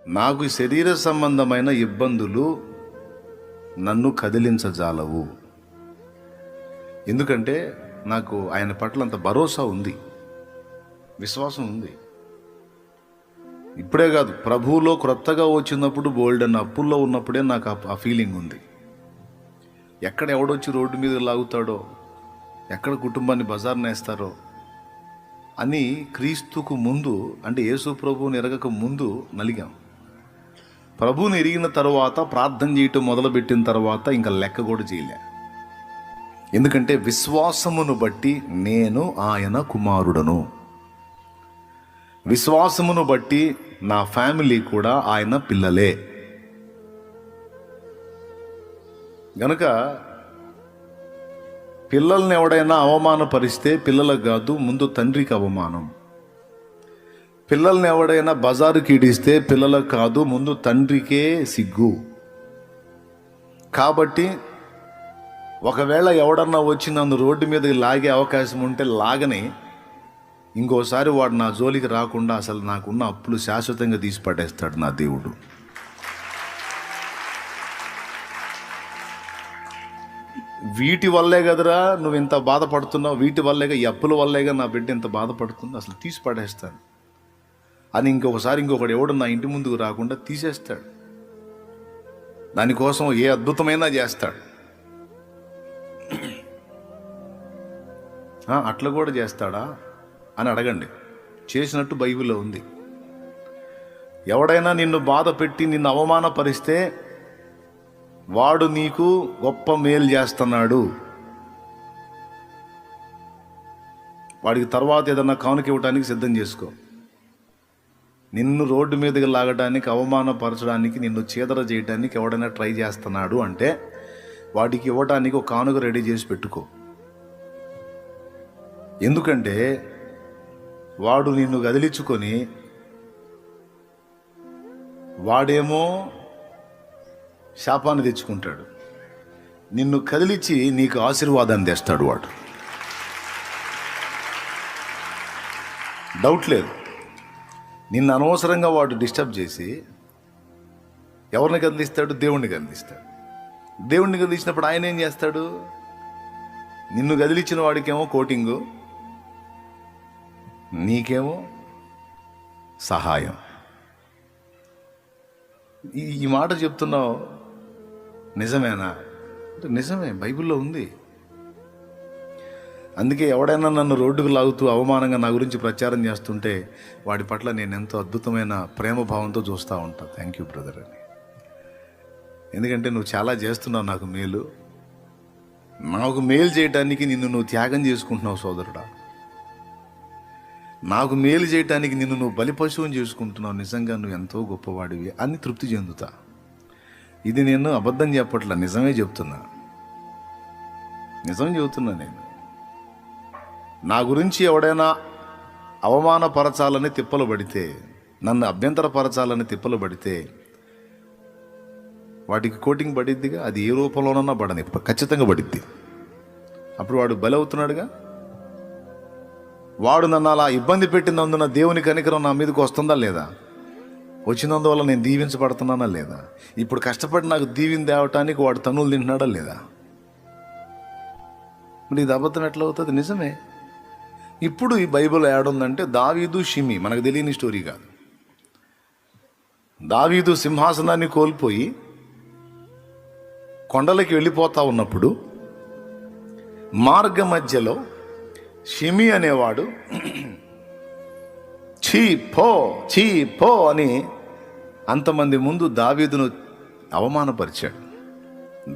నాకు శరీర సంబంధమైన ఇబ్బందులు నన్ను కదిలించజాలవు. ఎందుకంటే నాకు ఆయన పట్ల అంత భరోసా ఉంది, విశ్వాసం ఉంది. ఇప్పుడే కాదు, ప్రభువులో క్రొత్తగా వచ్చినప్పుడు బోల్డెన్ అప్పుల్లో ఉన్నప్పుడే నాకు ఆ ఫీలింగ్ ఉంది. ఎక్కడ ఎవడొచ్చి రోడ్డు మీద లాగుతాడో, ఎక్కడ కుటుంబాన్ని బజార్నేస్తారో అని క్రీస్తుకు ముందు, అంటే యేసు ప్రభువుని ఎరగక ముందు నలిగాం. ప్రభువుని ఎరిగిన తర్వాత, ప్రార్థన చేయటం మొదలుపెట్టిన తర్వాత ఇంకా లెక్క కూడా చేయలే. ఎందుకంటే విశ్వాసమును బట్టి నేను ఆయన కుమారుడను, విశ్వాసమును బట్టి నా ఫ్యామిలీ కూడా ఆయన పిల్లలే. గనుక పిల్లల్ని ఎవడైనా అవమానపరిస్తే పిల్లలకు కాదు, ముందు తండ్రికి అవమానం. పిల్లల్ని ఎవడైనా బజారుకి ఈడిస్తే పిల్లలకు కాదు, ముందు తండ్రికే సిగ్గు. కాబట్టి ఒకవేళ ఎవడన్నా వచ్చి నన్ను రోడ్డు మీదకి లాగే అవకాశం ఉంటే లాగని, ఇంకోసారి వాడు నా జోలికి రాకుండా అసలు నాకున్న అప్పులు శాశ్వతంగా తీసి పడేస్తాడు నా దేవుడు. వీటి వల్లే కదరా నువ్వు ఇంత బాధపడుతున్నావు, వీటి వల్లేగా, ఈ అప్పుల వల్లేగా నా బిడ్డ ఇంత బాధపడుతుంది, అసలు తీసి పడేస్తాను అని ఇంకొకడు ఎవడు నా ఇంటి ముందుకు రాకుండా తీసేస్తాడు. దానికోసం ఏ అద్భుతమైనా చేస్తాడు. అట్లా కూడా చేస్తాడా అని అడగండి. చేసినట్టు బైబిల్లో ఉంది. ఎవడైనా నిన్ను బాధ పెట్టి నిన్ను అవమానపరిస్తే వాడు నీకు గొప్ప మేలు చేస్తున్నాడు. వాడికి తర్వాత ఏదన్నా కానుక ఇవ్వడానికి సిద్ధం చేసుకో. నిన్ను రోడ్డు మీదకి లాగడానికి, అవమానపరచడానికి, నిన్ను చీదర చేయడానికి ఎవడైనా ట్రై చేస్తున్నాడు అంటే వాడికి ఇవ్వడానికి ఒక కానుక రెడీ చేసి పెట్టుకో. ఎందుకంటే వాడు నిన్ను కదిలించుకొని, వాడేమో శాపాన్ని తెచ్చుకుంటాడు, నిన్ను కదిలించి నీకు ఆశీర్వాదాన్ని తెస్తాడు వాడు. డౌట్ లేదు. నిన్ను అనవసరంగా వాడు డిస్టర్బ్ చేసి ఎవరిని కదిలిస్తాడు? దేవుణ్ణి కదిలిస్తాడు. దేవుణ్ణి కదిలించినప్పుడు ఆయన ఏం చేస్తాడు? నిన్ను కదిలించిన వాడికేమో కోటింగు, నీకేమో సహాయం. ఈ మాట చెప్తున్నావు, నిజమేనా అంటే నిజమే, బైబిల్లో ఉంది. అందుకే ఎవడైనా నన్ను రోడ్డుకు లాగుతూ అవమానంగా నా గురించి ప్రచారం చేస్తుంటే వాడి పట్ల నేను ఎంతో అద్భుతమైన ప్రేమ భావంతో చూస్తూ ఉంటాను. థ్యాంక్ యూ బ్రదర్ అని. ఎందుకంటే నువ్వు చాలా చేస్తున్నావు నాకు మేలు. నాకు మేలు చేయటానికి నువ్వు త్యాగం చేసుకుంటున్నావు సోదరుడా. నాకు మేలు చేయటానికి నువ్వు బలి పశువుని చేసుకుంటున్నావు. నిజంగా నువ్వు ఎంతో గొప్పవాడివి అని తృప్తి చెందుతా. ఇది నేను అబద్ధం చెప్పట్లా, నిజమే చెప్తున్నా. నిజం చెబుతున్నా నేను. నా గురించి ఎవడైనా అవమానపరచాలని తిప్పలు పడితే, నన్ను అభ్యంతరపరచాలని తిప్పలు పడితే వాటికి కోటింగ్ పడిద్దిగా. అది ఏ రూపంలోనన్నా పడని, ఖచ్చితంగా పడిద్ది. అప్పుడు వాడు బలి అవుతున్నాడుగా. వాడు నన్ను అలా ఇబ్బంది పెట్టినందున దేవుని కనికరం నా మీదకి వస్తుందా లేదా? వచ్చినందువల్ల నేను దీవించబడుతున్నానా లేదా? ఇప్పుడు కష్టపడి నాకు దీవిని తేవటానికి వాడు తన్నులు తింటున్నాడా లేదా? మరి ఇది అబద్ధం ఎట్లా అవుతుంది? నిజమే. ఇప్పుడు ఈ బైబిల్ ఏడుందంటే దావీదు షిమి, మనకు తెలియని స్టోరీ కాదు. దావీదు సింహాసనాన్ని కోల్పోయి కొండలకి వెళ్ళిపోతా ఉన్నప్పుడు మార్గ మధ్యలో షిమి అనేవాడు చీ పో అని అంతమంది ముందు దావీదును అవమానపరిచాడు.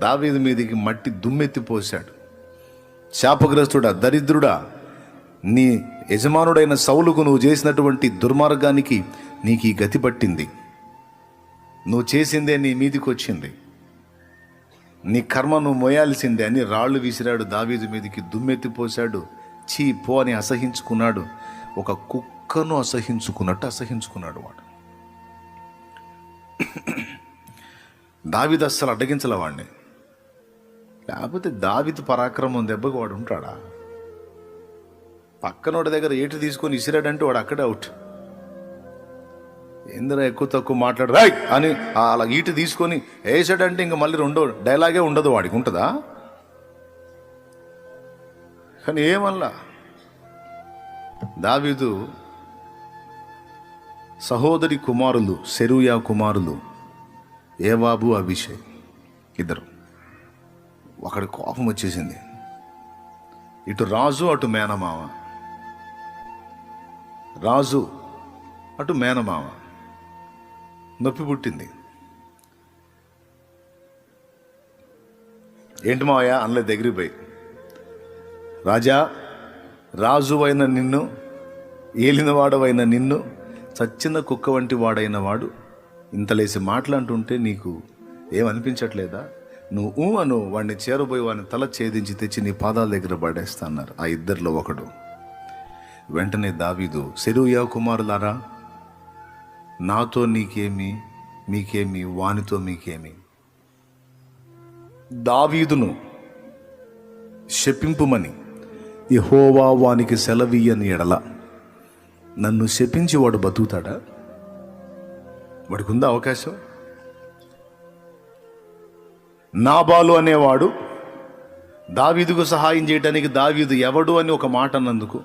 దావీదు మీదికి మట్టి దుమ్మెత్తిపోశాడు. శాపగ్రస్తుడా, దరిద్రుడా, నీ యజమానుడైన సౌలుకు నువ్వు చేసినటువంటి దుర్మార్గానికి నీకు ఈ గతి పట్టింది. నువ్వు చేసిందే నీ మీదికి వచ్చింది. నీ కర్మ నువ్వు మోయాల్సిందే అని రాళ్ళు విసిరాడు. దావీదు మీదికి దుమ్మెత్తిపోశాడు. చీ పో అని అసహించుకున్నాడు. ఒక కుక్కను అసహించుకున్నట్టు అసహించుకున్నాడు వాడు. దావీదు అస్సలు అడ్డగించలే వాడిని. లేకపోతే దావీదు పరాక్రమం దెబ్బకు వాడు ఉంటాడా? పక్కనోడి దగ్గర ఏటి తీసుకొని ఇసిరాడంటే వాడు అక్కడే అవుట్. ఏందిరా ఎక్కువ తక్కువ మాట్లాడు రాయ్ అని అలా ఈట తీసుకొని వేసాడంటే ఇంక మళ్ళీ రెండో డైలాగే ఉండదు, వాడికి ఉంటుందా? కానీ ఏమల్లా దావీదు సహోదరి కుమారులు సెరూయా కుమారులు యోవాబు అబీషై ఇద్దరు. ఒకడి కోపం వచ్చేసింది, ఇటు రాజు అటు మేనమామ, రాజు అటు మేనమామ, నొప్పి పుట్టింది. ఏంటి మావయ్య అనలే, దగ్గరికి పోయి రాజా, రాజు అయిన నిన్ను, ఏలినవాడవైన నిన్ను, చచ్చిన కుక్క వంటి వాడైన వాడు ఇంతలేసి మాట్లాడుతుంటే నీకు ఏమనిపించట్లేదా? నువ్వు అను, వాడిని చేరబోయి వాడిని తల ఛేదించి తెచ్చి నీ పాదాల దగ్గర పడేస్తా అన్నారు. ఆ ఇద్దరిలో ఒకడు. వెంటనే దావీదు, సెరూయా కుమారులారా, నాతో నీకేమి, మీకేమి, వానితో మీకేమి? దావీదును శపింపుమని యెహోవా వానికి సెలవీయని ఎడల నన్ను శపించి వాడు బతుకుతాడా? వాడికి ఉందా అవకాశం? నాబాలు అనేవాడు దావీదుకు సహాయం చేయడానికి దావీదు ఎవడు అని ఒక మాట అన్నందుకు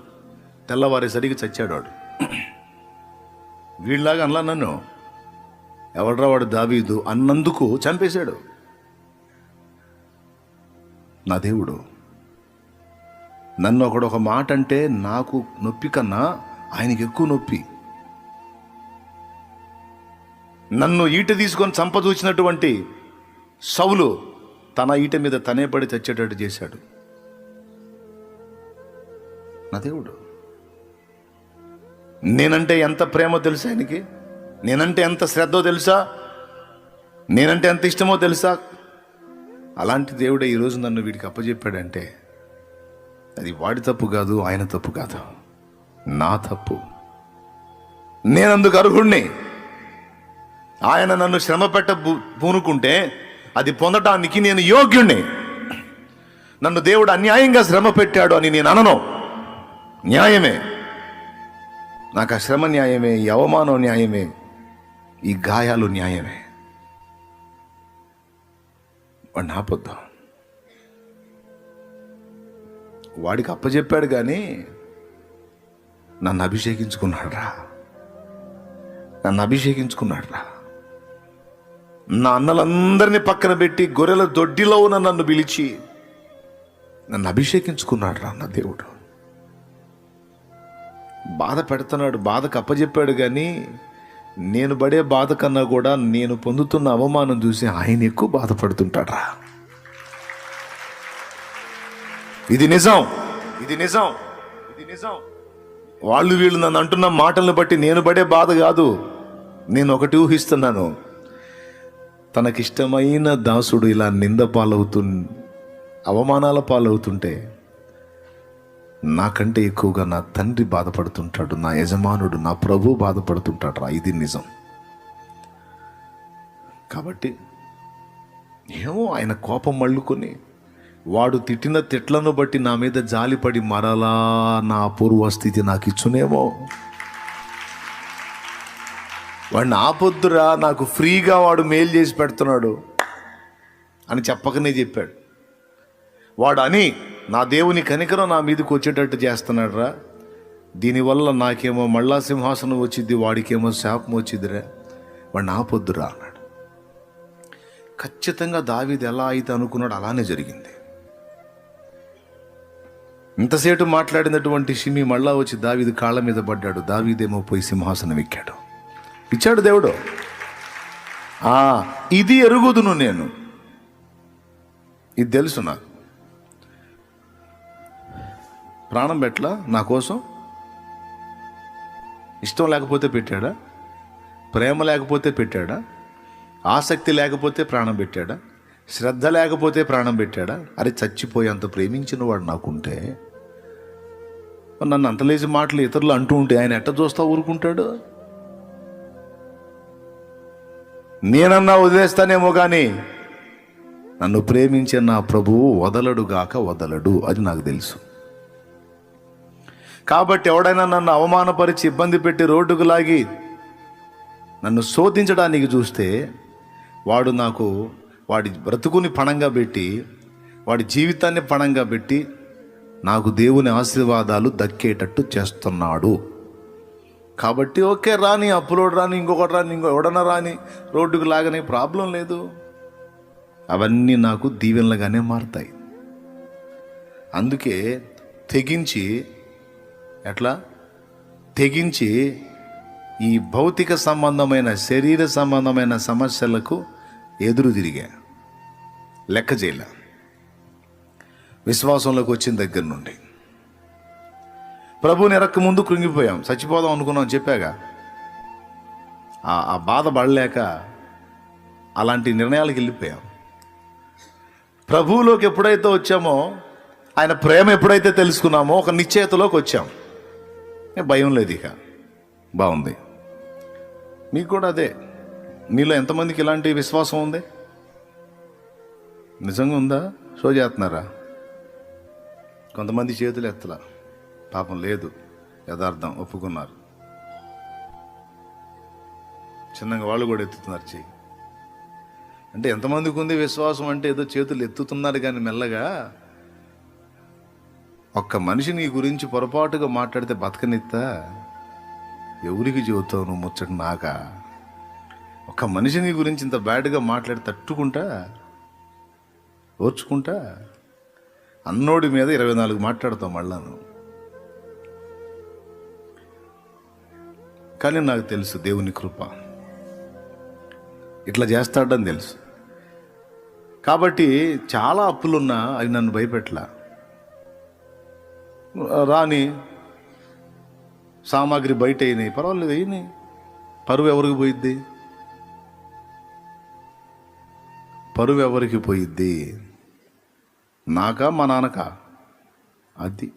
తెల్లవారేసరికి చచ్చాడు వాడు. వీళ్ళలాగా అనలా నన్ను, ఎవడ్రా వాడు దావీదు అన్నందుకు చంపేశాడు. నా దేవుడు నన్ను ఒకడు ఒక మాట అంటే నాకు నొప్పి కన్నా ఆయనకి ఎక్కువ నొప్పి. నన్ను ఈట తీసుకొని చంపదూచినటువంటి సౌలు తన ఈట మీద తనే పడి చచ్చేటట్టు చేశాడు. నా దేవుడు నేనంటే ఎంత ప్రేమో తెలుసా ఆయనకి, నేనంటే ఎంత శ్రద్ధో తెలుసా, నేనంటే ఎంత ఇష్టమో తెలుసా. అలాంటి దేవుడే ఈరోజు నన్ను వీడికి అప్పచెప్పాడంటే అది వాడి తప్పు కాదు, ఆయన తప్పు కాదు, నా తప్పు. నేనందుకు అర్హుణ్ణి. ఆయన నన్ను శ్రమ పెట్ట పూనుకుంటే అది పొందటానికి నేను యోగ్యుణ్ణి. నన్ను దేవుడు అన్యాయంగా శ్రమ పెట్టాడు అని నేను అనను. న్యాయమే, నాకు ఆ శ్రమ న్యాయమే, ఈ అవమానం న్యాయమే, ఈ గాయాలు న్యాయమే. వాడిని ఆపొద్దు. వాడికి అప్పచెప్పాడు కానీ నన్ను అభిషేకించుకున్నాడు రా, నన్ను అభిషేకించుకున్నాడు రా. నా అన్నలందరినీ పక్కన పెట్టి గొర్రెల దొడ్డిలో ఉన్న నన్ను పిలిచి నన్ను అభిషేకించుకున్నాడు రా నా దేవుడు. బాధ పెడుతున్నాడు, బాధకు అప్పచెప్పాడు కానీ నేను పడే బాధ కన్నా కూడా నేను పొందుతున్న అవమానం చూసి ఆయన ఎక్కువ బాధపడుతుంటాడు రా. ఇది నిజం, ఇది నిజం, ఇది నిజం. వాళ్ళు వీళ్ళు నన్ను అంటున్న మాటలను బట్టి నేను పడే బాధ కాదు. నేను ఒకటి ఊహిస్తున్నాను, తనకిష్టమైన దాసుడు ఇలా నింద పాలవుతూ అవమానాల పాలవుతుంటే నాకంటే ఎక్కువగా నా తండ్రి బాధపడుతుంటాడు, నా యజమానుడు, నా ప్రభు బాధపడుతుంటాడు రా. ఇది నిజం. కాబట్టి ఏమో ఆయన కోపం మళ్ళుకొని వాడు తిట్టిన తిట్లను బట్టి నా మీద జాలిపడి మరలా నా పూర్వస్థితి నాకు ఇచ్చునేమో. వాడిని ఆపొద్దురా, నాకు ఫ్రీగా వాడు మేలు చేసి పెడుతున్నాడు అని చెప్పకనే చెప్పాడు. వాడు అని నా దేవుని కనికరం నా మీదకి వచ్చేటట్టు చేస్తున్నాడు రా. దీనివల్ల నాకేమో మళ్ళా సింహాసనం వచ్చింది, వాడికేమో శాపం వచ్చిందిరా, వాడిని ఆపొద్దురా అన్నాడు. ఖచ్చితంగా దావీదు ఎలా అయితే అనుకున్నాడు అలానే జరిగింది. ఇంతసేపు మాట్లాడినటువంటి షిమి మళ్ళా వచ్చి దావీదు కాళ్ళ మీద పడ్డాడు. దావీదేమో పోయి సింహాసనం ఎక్కాడు. ఇచ్చాడు దేవుడు. ఇది ఎరుగుదును నేను, ఇది తెలుసు నాకు. ప్రాణం పెట్టలా నా కోసం. ఇష్టం లేకపోతే పెట్టాడా? ప్రేమ లేకపోతే పెట్టాడా? ఆసక్తి లేకపోతే ప్రాణం పెట్టాడా? శ్రద్ధ లేకపోతే ప్రాణం పెట్టాడా? అరే చచ్చిపోయేంత ప్రేమించిన వాడు నాకుంటే నన్ను అంతలేసి మాటలు ఇతరులు అంటూ ఉంటే ఆయన ఎట్ట చూస్తా ఊరుకుంటాడు? నేనన్నా వదిలేస్తానేమో కానీ నన్ను ప్రేమించే నా ప్రభువు వదలడుగాక వదలడు, అది నాకు తెలుసు. కాబట్టి ఎవడైనా నన్ను అవమానపరిచి ఇబ్బంది పెట్టి రోడ్డుకు లాగి నన్ను శోధించడానికి చూస్తే వాడు నాకు వాడి బ్రతుకుని పణంగా పెట్టి, వాడి జీవితాన్ని పణంగా పెట్టి నాకు దేవుని ఆశీర్వాదాలు దక్కేటట్టు చేస్తున్నాడు. కాబట్టి ఓకే, రాని అప్పులోడు రాని, ఇంకొకటి రాని, ఎవడన్నా రాని, రోడ్డుకు లాగని, ప్రాబ్లం లేదు. అవన్నీ నాకు దీవెనలుగానే మారుతాయి. అందుకే తెగించి ఈ భౌతిక సంబంధమైన, శరీర సంబంధమైన సమస్యలకు ఎదురు తిరిగా, లెక్క చేయలే. విశ్వాసంలోకి వచ్చిన దగ్గర నుండి ప్రభువుని ఎరక్క ముందు కృంగిపోయాం, చచ్చిపోదాం అనుకున్నాం చెప్పాగా. ఆ బాధ పడలేక అలాంటి నిర్ణయాలకు వెళ్ళిపోయాం. ప్రభువులోకి ఎప్పుడైతే వచ్చామో, ఆయన ప్రేమ ఎప్పుడైతే తెలుసుకున్నామో, ఒక నిశ్చయతలోకి వచ్చాం. భయం లేదు ఇక. బాగుంది. మీకు కూడా అదే. మీలో ఎంతమందికి ఇలాంటి విశ్వాసం ఉంది? నిజంగా ఉందా? షో చేస్తున్నారా? కొంతమంది చేతులు ఎత్తలా, పాపం లేదు, యథార్థం ఒప్పుకున్నారు. చిన్నగా వాళ్ళు కూడా ఎత్తుతున్నారు చెయ్యి. అంటే ఎంతమందికి ఉంది విశ్వాసం? అంటే ఏదో చేతులు ఎత్తుతున్నారు కానీ మెల్లగా. ఒక్క మనిషి నీ గురించి పొరపాటుగా మాట్లాడితే బతకనిత్తా? ఎవరికి చెబుతావు నువ్వు ముచ్చట? నాకా? ఒక్క మనిషి నీ గురించి ఇంత బ్యాడ్గా మాట్లాడి తట్టుకుంటా, ఓర్చుకుంటా? అన్నోడి మీద 24 మాట్లాడతావు మళ్ళా నువ్వు. కానీ నాకు తెలుసు దేవుని కృప ఇట్లా చేస్తాడని తెలుసు. కాబట్టి చాలా అప్పులున్నా అవి నన్ను భయపెట్టలా. రాని సామాగ్రి బయట అయినాయి, పర్వాలేదు, అయినాయి. పరువు ఎవరికి పోయిద్ది? పరువు ఎవరికి పోయిద్ది? నాకా, మా నాన్నకా? అది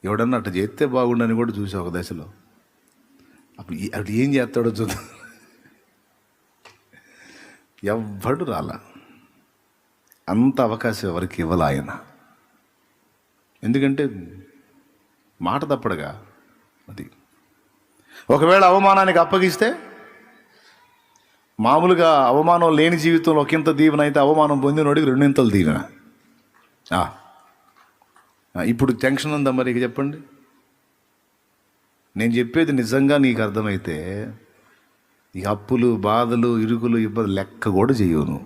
ఎవడన్నా అట్లా చేస్తే బాగుండని కూడా చూసా ఒక దశలో. అప్పుడు ఏం చేస్తాడో చూద్దాం. ఎవ్వడు రాలా. అంత అవకాశం ఎవరికి ఇవ్వాల ఆయన. ఎందుకంటే మాట తప్పడుగా. అది ఒకవేళ అవమానానికి అప్పగిస్తే, మామూలుగా అవమానం లేని జీవితంలో ఒకంత దీవెన అయితే, అవమానం పొందినోడికి 2 దీవెన. ఇప్పుడు టెన్షన్ ఉందా మరి? ఇక చెప్పండి. నేను చెప్పేది నిజంగా నీకు అర్థమైతే ఈ అప్పులు, బాధలు, ఇరుకులు, ఇబ్బంది లెక్క కూడా చెయ్యవు నువ్వు.